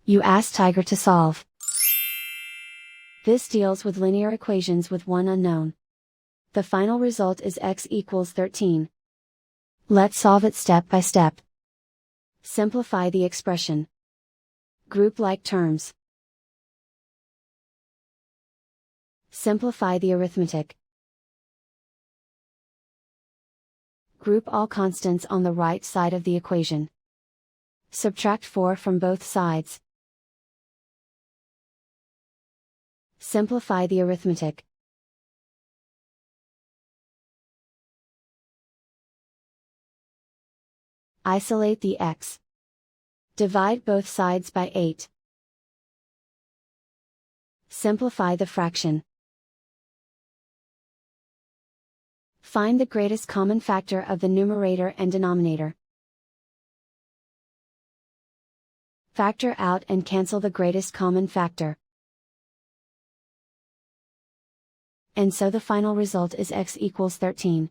You ask Tiger to solve. This deals with linear equations with one unknown. The final result is x equals 13. Let's solve it step by step. Simplify the expression. Group like terms. Simplify the arithmetic. Group all constants on the right side of the equation. Subtract 4 from both sides. Simplify the arithmetic. Isolate the x. Divide both sides by 8. Simplify the fraction. Find the greatest common factor of the numerator and denominator. Factor out and cancel the greatest common factor. And so the final result is x equals 13.